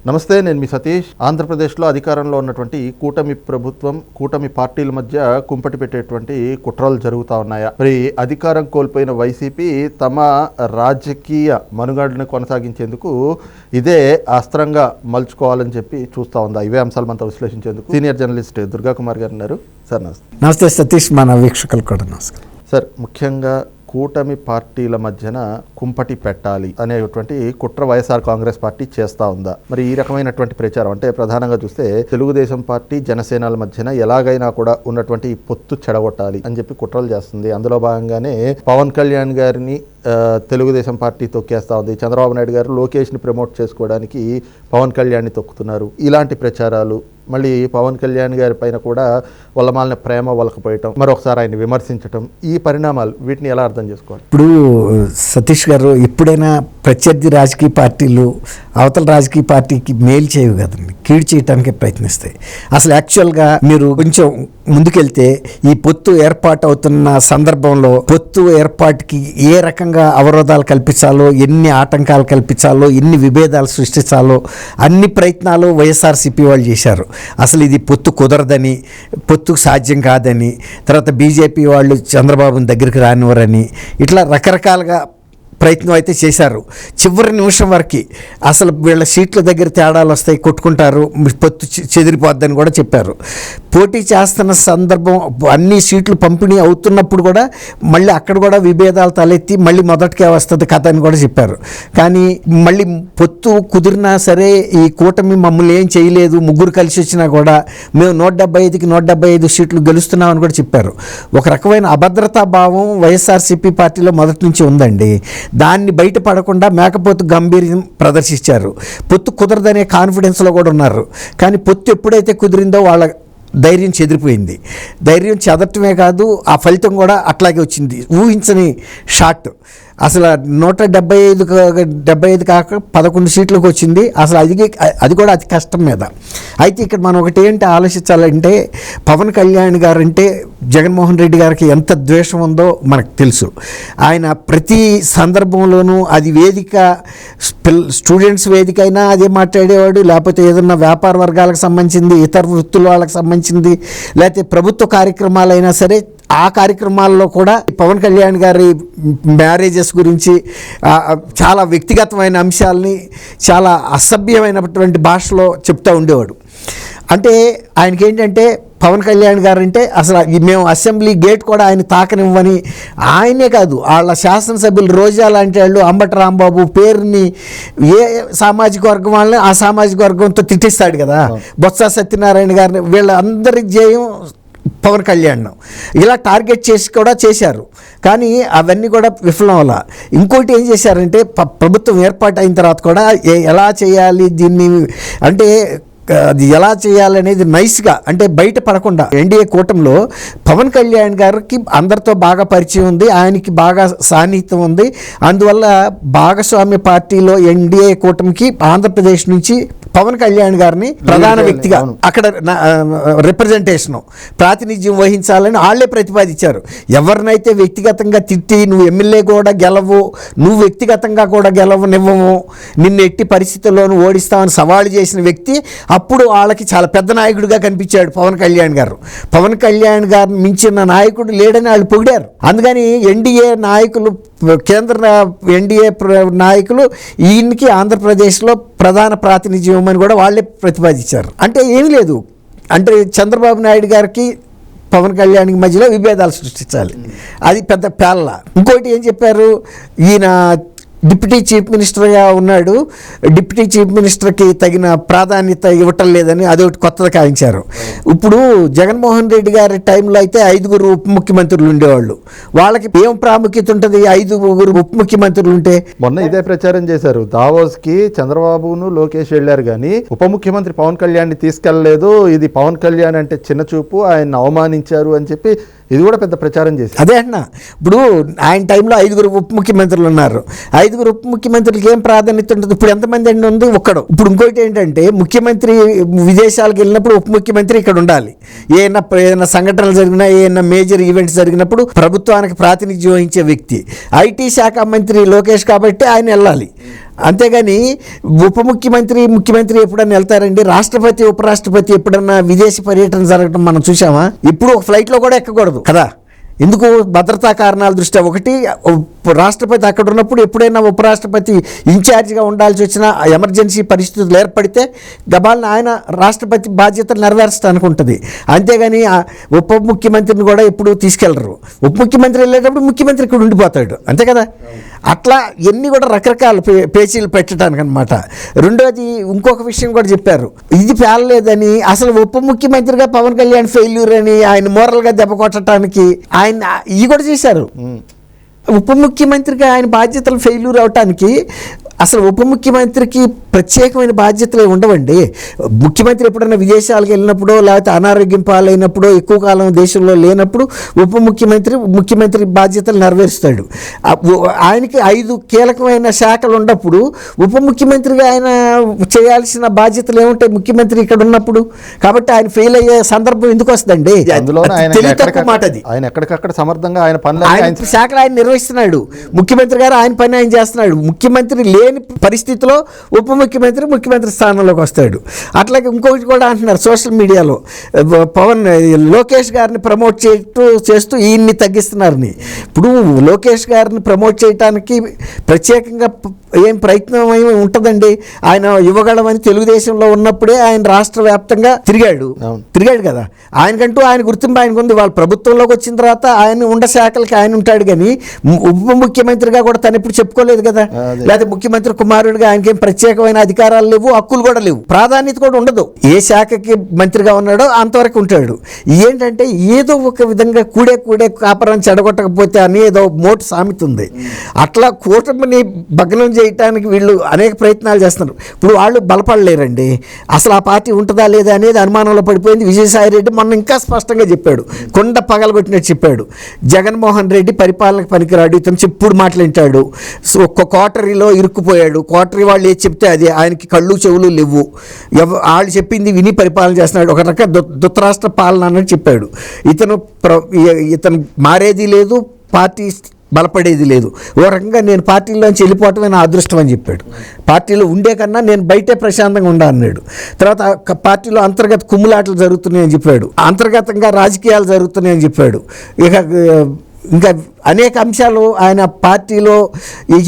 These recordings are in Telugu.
నమస్తే, నేను మీ సతీష్. ఆంధ్రప్రదేశ్లో అధికారంలో ఉన్నటువంటి కూటమి ప్రభుత్వం, కూటమి పార్టీల మధ్య కుంపటి పెట్టేటువంటి కుట్రలు జరుగుతూ ఉన్నాయా? మరి అధికారం కోల్పోయిన వైసీపీ తమ రాజకీయ మనుగడను కొనసాగించేందుకు ఇదే అస్త్రంగా మలుచుకోవాలని చెప్పి చూస్తూ ఉందా? ఇవే అంశాలు మనతో విశ్లేషించేందుకు సీనియర్ జర్నలిస్ట్ దుర్గా కుమార్ గారు ఉన్నారు. సార్ నమస్తే. నమస్తే సతీష్, మన వీక్షకులు కూడా నమస్కారం. సార్, ముఖ్యంగా కూటమి పార్టీల మధ్యన కుంపటి పెట్టాలి అనేటువంటి కుట్ర వైఎస్ఆర్ కాంగ్రెస్ పార్టీ చేస్తూ ఉందా? మరి ఈ రకమైనటువంటి ప్రచారం అంటే ప్రధానంగా చూస్తే తెలుగుదేశం పార్టీ జనసేనల మధ్యన ఎలాగైనా కూడా ఉన్నటువంటి పొత్తు చెడగొట్టాలి అని చెప్పి కుట్రలు చేస్తుంది. అందులో భాగంగానే పవన్ కళ్యాణ్ గారిని తెలుగుదేశం పార్టీ తొక్కేస్తూ ఉంది. చంద్రబాబు నాయుడు గారు లోకేష్ని ప్రమోట్ చేసుకోవడానికి పవన్ కళ్యాణ్ని తొక్కుతున్నారు. ఇలాంటి ప్రచారాలు, మళ్ళీ పవన్ కళ్యాణ్ గారి పైన కూడా వల్లమాలిన ప్రేమ వలకపోయటం, మరొకసారి ఆయన విమర్శించటం, ఈ పరిణామాలు వీటిని ఎలా అర్థం చేసుకోవాలి? ఇప్పుడు సతీష్ గారు, ఎప్పుడైనా ప్రత్యర్థి రాజకీయ పార్టీలు అవతల రాజకీయ పార్టీకి మేలు చేయవు కదండి, కీడు చేయడానికి ప్రయత్నిస్తాయి. అసలు యాక్చువల్గా మీరు కొంచెం ముందుకెళ్తే ఈ పొత్తు ఏర్పాటు అవుతున్న సందర్భంలో పొత్తు ఏర్పాటుకి ఏ రకంగా అవరోధాలు కల్పించాలో, ఎన్ని ఆటంకాలు కల్పించాలో, ఎన్ని విభేదాలు సృష్టించాలో అన్ని ప్రయత్నాలు వైఎస్ఆర్సీపీ వాళ్ళు చేశారు. అసలు ఇది పొత్తు కుదరదని, పొత్తుకు సాధ్యం కాదని, తర్వాత బీజేపీ వాళ్ళు చంద్రబాబుని దగ్గరికి రానివ్వరని, ఇట్లా రకరకాలుగా ప్రయత్నం అయితే చేశారు. చివరి నిమిషం వరకు అసలు వీళ్ళ సీట్ల దగ్గర తేడాలు వస్తాయి, కొట్టుకుంటారు, పొత్తు చెదిరిపోద్దని కూడా చెప్పారు. పోటీ చేస్తున్న సందర్భం అన్ని సీట్లు పంపిణీ అవుతున్నప్పుడు కూడా మళ్ళీ అక్కడ కూడా విభేదాలు తలెత్తి మళ్ళీ మొదటికే వస్తుంది కథ అని కూడా చెప్పారు. కానీ మళ్ళీ పొత్తు కుదిరినా సరే ఈ కూటమి మమ్మల్ని ఏం చేయలేదు, ముగ్గురు కలిసి వచ్చినా కూడా మేము 175కి 175 సీట్లు గెలుస్తున్నామని కూడా చెప్పారు. ఒక రకమైన అభద్రతా భావం వైఎస్ఆర్సీపీ పార్టీలో మొదటి నుంచి ఉందండి. దాన్ని బయటపడకుండా మేకపోతు గంభీర్యం ప్రదర్శించారు. పొత్తు కుదరదనే కాన్ఫిడెన్స్లో కూడా ఉన్నారు. కానీ పొత్తు ఎప్పుడైతే కుదిరిందో వాళ్ళ ధైర్యం చెదిరిపోయింది. ధైర్యం చెదరటమే కాదు, ఆ ఫలితం కూడా అట్లాగే వచ్చింది. ఊహించని షాట్. అసలు 175 కాక 11 సీట్లకు వచ్చింది. అసలు అది కూడా అతి కష్టం మీద. అయితే ఇక్కడ మనం ఒకటి ఏంటి ఆలోచించాలంటే, పవన్ కళ్యాణ్ గారు అంటే జగన్మోహన్ రెడ్డి గారికి ఎంత ద్వేషం ఉందో మనకు తెలుసు. ఆయన ప్రతి సందర్భంలోనూ అది వేదిక, స్టూడెంట్స్ వేదిక అయినా అదే మాట్లాడేవాడు, లేకపోతే ఏదన్నా వ్యాపార వర్గాలకు సంబంధించింది, ఇతర వృత్తుల వాళ్ళకి సంబంధించింది, లేకపోతే ప్రభుత్వ కార్యక్రమాలైనా సరే ఆ కార్యక్రమాల్లో కూడా పవన్ కళ్యాణ్ గారి మ్యారేజెస్ గురించి చాలా వ్యక్తిగతమైన అంశాలని చాలా అసభ్యమైనటువంటి భాషలో చెప్తూ ఉండేవాడు. అంటే ఆయనకి ఏంటంటే పవన్ కళ్యాణ్ గారు అంటే అసలు మేము అసెంబ్లీ గేట్ కూడా ఆయన తాకనివ్వని, ఆయనే కాదు వాళ్ళ శాసనసభ్యులు రోజా లాంటి వాళ్ళు, అంబటి రాంబాబు పేరుని ఏ సామాజిక వర్గం వాళ్ళని ఆ సామాజిక వర్గంతో తిట్టిస్తాడు కదా, బొత్స సత్యనారాయణ గారిని, వీళ్ళందరి జయం పవన్ కళ్యాణ్ ఇలా టార్గెట్ చేసి కూడా చేశారు. కానీ అవన్నీ కూడా విఫలం అలా. ఇంకోటి ఏం చేశారంటే ప్రభుత్వం ఏర్పాటు అయిన తర్వాత కూడా ఎలా చేయాలి దీన్ని అంటే అది ఎలా చేయాలనేది నైస్గా అంటే బయట పడకుండా ఎన్డీఏ కూటమిలో పవన్ కళ్యాణ్ గారికి అందరితో బాగా పరిచయం ఉంది, ఆయనకి బాగా సాన్నిహిత్యం ఉంది. అందువల్ల భాగస్వామ్య పార్టీలో ఎన్డీఏ కూటమికి ఆంధ్రప్రదేశ్ నుంచి పవన్ కళ్యాణ్ గారిని ప్రధాన వ్యక్తిగా అక్కడ రిప్రజెంటేషను ప్రాతినిధ్యం వహించాలని వాళ్ళే ప్రతిపాదించారు. ఎవరినైతే వ్యక్తిగతంగా తిట్టి నువ్వు ఎమ్మెల్యే కూడా గెలవు, నువ్వు వ్యక్తిగతంగా కూడా గెలవనివ్వము, నిన్ను ఎట్టి పరిస్థితుల్లోనూ ఓడిస్తామని సవాలు చేసిన వ్యక్తి అప్పుడు వాళ్ళకి చాలా పెద్ద నాయకుడిగా కనిపించాడు పవన్ కళ్యాణ్ గారు. పవన్ కళ్యాణ్ గారిని మించిన నాయకుడు లేడని వాళ్ళు పొగిడారు. అందుకని ఎన్డీఏ నాయకులు, కేంద్ర ఎన్డీఏ నాయకులు ఈయనకి ఆంధ్రప్రదేశ్లో ప్రధాన ప్రాతినిధ్యం అని కూడా వాళ్ళే ప్రతిపాదించారు. అంటే ఏమీ లేదు, అంటే చంద్రబాబు నాయుడు గారికి పవన్ కళ్యాణ్కి మధ్యలో విభేదాలు సృష్టించాలి, అది పెద్ద పేల్ల. ఇంకోటి ఏం చెప్పారు, ఈయన డిప్యూటీ చీఫ్ మినిస్టర్గా ఉన్నాడు, డిప్యూటీ చీఫ్ మినిస్టర్కి తగిన ప్రాధాన్యత ఇవ్వటం లేదని అదొకటి కొత్తగా కాయించారు. ఇప్పుడు జగన్మోహన్ రెడ్డి గారి టైంలో అయితే 5 ఉప ముఖ్యమంత్రులు ఉండేవాళ్ళు, వాళ్ళకి ఏం ప్రాముఖ్యత ఉంటుంది 5 ఉప ముఖ్యమంత్రులు ఉంటే? మొన్న ఇదే ప్రచారం చేశారు. దావోస్కి చంద్రబాబును లోకేష్ వెళ్ళారు కానీ ఉప ముఖ్యమంత్రి పవన్ కళ్యాణ్ని తీసుకెళ్లలేదు, ఇది పవన్ కళ్యాణ్ అంటే చిన్న చూపు, ఆయన అవమానించారు అని చెప్పి ఇది కూడా పెద్ద ప్రచారం చేశారు. అదే అన్న, ఇప్పుడు ఆయన టైంలో 5 ఉప ముఖ్యమంత్రులు ఉన్నారు. 5 ఉప ముఖ్యమంత్రులకి ఏం ప్రాధాన్యత ఉంటుంది? ఇప్పుడు ఎంతమంది అండి ఉంది? ఒక్కడు. ఇప్పుడు ఇంకోటి ఏంటంటే ముఖ్యమంత్రి విదేశాలకు వెళ్ళినప్పుడు ఉప ముఖ్యమంత్రి ఇక్కడ ఉండాలి. ఏదైనా సంఘటనలు జరిగినా, ఏదైనా మేజర్ ఈవెంట్స్ జరిగినప్పుడు ప్రభుత్వానికి ప్రాతినిధ్యం వహించే వ్యక్తి. ఐటీ శాఖ మంత్రి లోకేష్ కాబట్టి ఆయన వెళ్ళాలి. అంతేగాని ముఖ్యమంత్రి ఎప్పుడన్నా వెళ్తారండి? రాష్ట్రపతి ఉపరాష్ట్రపతి ఎప్పుడన్నా విదేశీ పర్యటన జరగడం మనం చూసామా? ఇప్పుడు ఒక ఫ్లైట్లో కూడా ఎక్కకూడదు కదా. ఎందుకు? భద్రతా కారణాల దృష్ట్యా. ఒకటి, రాష్ట్రపతి అక్కడ ఉన్నప్పుడు ఎప్పుడైనా ఉపరాష్ట్రపతి ఇన్ఛార్జిగా ఉండాల్సి వచ్చిన ఎమర్జెన్సీ పరిస్థితులు ఏర్పడితే గబాల్ని ఆయన రాష్ట్రపతి బాధ్యతలు నెరవేర్చడానికి ఉంటుంది. అంతేగాని ఉప ముఖ్యమంత్రిని కూడా ఎప్పుడు తీసుకెళ్లరు. ఉప ముఖ్యమంత్రి వెళ్ళేటప్పుడు ముఖ్యమంత్రి ఇక్కడ ఉండిపోతాడు, అంతే కదా. అట్లా ఎన్ని కూడా రకరకాల పేచీలు పెట్టడానికి అనమాట. రెండోది, ఇంకొక విషయం కూడా చెప్పారు, ఇది పేలలేదని. అసలు ఉప ముఖ్యమంత్రిగా పవన్ కళ్యాణ్ ఫెయిల్యూర్ అని ఆయన మోరల్గా దెబ్బ కొట్టడానికి ఆయన ఇవి కూడా చేశారు. ఉప ముఖ్యమంత్రిగా ఆయన బాధ్యతలు ఫెయిల్యూర్ అవటానికి అసలు ఉప ముఖ్యమంత్రికి ప్రత్యేకమైన బాధ్యతలు ఉండవండి. ముఖ్యమంత్రి ఎప్పుడైనా విదేశాలకు వెళ్ళినప్పుడో లేకపోతే అనారోగ్యం పాలైనప్పుడో ఎక్కువ కాలం దేశంలో లేనప్పుడు ముఖ్యమంత్రి బాధ్యతలు నెరవేరుస్తాడు. ఆయనకి 5 కీలకమైన శాఖలు ఉన్నప్పుడు ఉప ముఖ్యమంత్రిగా ఆయన చేయాల్సిన బాధ్యతలు ఏముంటాయి ముఖ్యమంత్రి ఇక్కడ ఉన్నప్పుడు? కాబట్టి ఆయన ఫెయిల్ అయ్యే సందర్భం ఎందుకు వస్తుందండి? తెలివి తక్కువ మాట అది. ఆయన ఎక్కడికక్కడ సమర్థంగా ఆయన పనులు శాఖలు ఆయన నిర్వహిస్తున్నాడు. ముఖ్యమంత్రి గారు ఆయన పని ఆయన చేస్తున్నాడు. ముఖ్యమంత్రి లేని పరిస్థితిలో ఉప ముఖ్యమంత్రి స్థానంలోకి వస్తాడు. అట్లాగే ఇంకొకటి కూడా అంటున్నారు సోషల్ మీడియాలో, లోకేష్ గారిని ప్రమోట్ చేస్తూ ఈయన్ని తగ్గిస్తున్నారని. ఇప్పుడు లోకేష్ గారిని ప్రమోట్ చేయడానికి ప్రత్యేకంగా ఏం ప్రయత్నం ఏమి ఉంటుందండి? ఆయన యువగళమని తెలుగుదేశంలో ఉన్నప్పుడే ఆయన రాష్ట్ర వ్యాప్తంగా తిరిగాడు కదా. ఆయనకంటూ ఆయన గుర్తింపు ఆయనకు ఉంది. వాళ్ళ ప్రభుత్వంలోకి వచ్చిన తర్వాత ఆయన ఉండ శాఖలకి ఆయన ఉంటాడు, కానీ ఉప ముఖ్యమంత్రిగా కూడా తను ఎప్పుడు చెప్పుకోలేదు కదా. లేకపోతే ముఖ్యమంత్రి కుమారుడిగా ఆయనకేం ప్రత్యేకమైన అధికారాలు లేవు, హక్కులు కూడా లేవు, ప్రాధాన్యత కూడా ఉండదు. ఏ శాఖకి మంత్రిగా ఉన్నాడో అంతవరకు ఉంటాడు. ఏంటంటే ఏదో ఒక విధంగా కూడే కాపురాన్ని చెడగొట్టకపోతే అని ఏదో మోటు సామెత ఉంది. అట్లా కూటమిని భగ్నం చేయడానికి వీళ్ళు అనేక ప్రయత్నాలు చేస్తున్నారు. ఇప్పుడు వాళ్ళు బలపడలేరండి. అసలు ఆ పార్టీ ఉంటుందా లేదా అనేది అనుమానంలో పడిపోయింది. విజయసాయి రెడ్డి మొన్న ఇంకా స్పష్టంగా చెప్పాడు, కొండ పగలగొట్టినట్టు చెప్పాడు. జగన్మోహన్ రెడ్డి పరిపాలనకు పనికిరాడు, ఇతను చెప్పుడు మాట్లాంటాడు. సో ఒక్క కోటరీలో ఇరుక్కుపోయాడు. కోటరీ వాళ్ళు ఏది చెప్తే అది, ఆయనకి కళ్ళు చెవులు లేవు, వాళ్ళు చెప్పింది విని పరిపాలన చేస్తున్నాడు. ఒక రకంగా ధృతరాష్ట్ర పాలన అన్నట్టు చెప్పాడు. ఇతను మారేది లేదు, పార్టీ బలపడేది లేదు. ఓ రకంగా నేను పార్టీలోంచి వెళ్ళిపోవటమే నా అదృష్టం అని చెప్పాడు. పార్టీలో ఉండే కన్నా నేను బయటే ప్రశాంతంగా ఉండా అన్నాడు. తర్వాత పార్టీలో అంతర్గత కుమ్ములాటలు జరుగుతున్నాయని చెప్పాడు. అంతర్గతంగా రాజకీయాలు జరుగుతున్నాయని చెప్పాడు. ఇంకా అనేక అంశాలు ఆయన పార్టీలో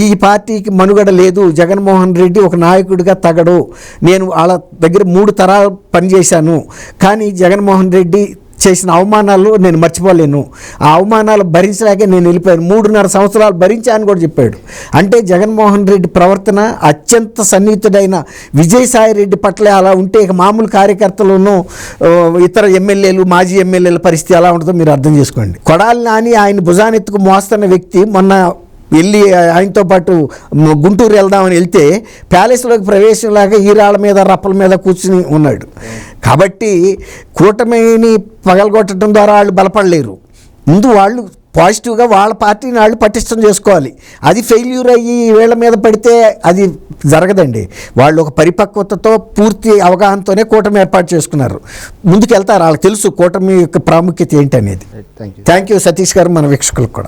ఈ పార్టీకి మనుగడ లేదు, జగన్మోహన్ రెడ్డి ఒక నాయకుడిగా తగడు, నేను వాళ్ళ దగ్గర 3 తరాలు పనిచేశాను, కానీ జగన్మోహన్ రెడ్డి చేసిన అవమానాలు నేను మర్చిపోలేను, ఆ అవమానాలు భరించలేక నేను వెళ్ళిపోయాను, 3.5 సంవత్సరాలు భరించాను కూడా చెప్పాడు. అంటే జగన్మోహన్ రెడ్డి ప్రవర్తన అత్యంత సన్నిహితుడైన విజయసాయి రెడ్డి పట్ల అలా ఉంటే ఇక మామూలు కార్యకర్తలను ఇతర ఎమ్మెల్యేలు మాజీ ఎమ్మెల్యేల పరిస్థితి ఎలా ఉంటుందో మీరు అర్థం చేసుకోండి. కొడాలి నాని ఆయన భుజానెత్తుకు మోస్తున్న వ్యక్తి మొన్న వెళ్ళి ఆయనతో పాటు గుంటూరు వెళ్దామని వెళ్తే ప్యాలెస్లోకి ప్రవేశంలాగా ఈరాళ్ళ మీద రప్పల మీద కూర్చుని ఉన్నాడు. కాబట్టి కూటమిని పగలగొట్టడం ద్వారా వాళ్ళు బలపడలేరు. ముందు వాళ్ళు పాజిటివ్గా వాళ్ళ పార్టీని వాళ్ళు పటిష్టం చేసుకోవాలి. అది ఫెయిల్యూర్ అయ్యి వీళ్ళ మీద పడితే అది జరగదండి. వాళ్ళు ఒక పరిపక్వతతో పూర్తి అవగాహనతోనే కూటమి ఏర్పాటు చేసుకున్నారు. ముందుకు వెళ్తారు, వాళ్ళకి తెలుసు కూటమి యొక్క ప్రాముఖ్యత ఏంటి అనేది. థ్యాంక్ యూ సతీష్ గారు, మన వీక్షకులకు కూడా.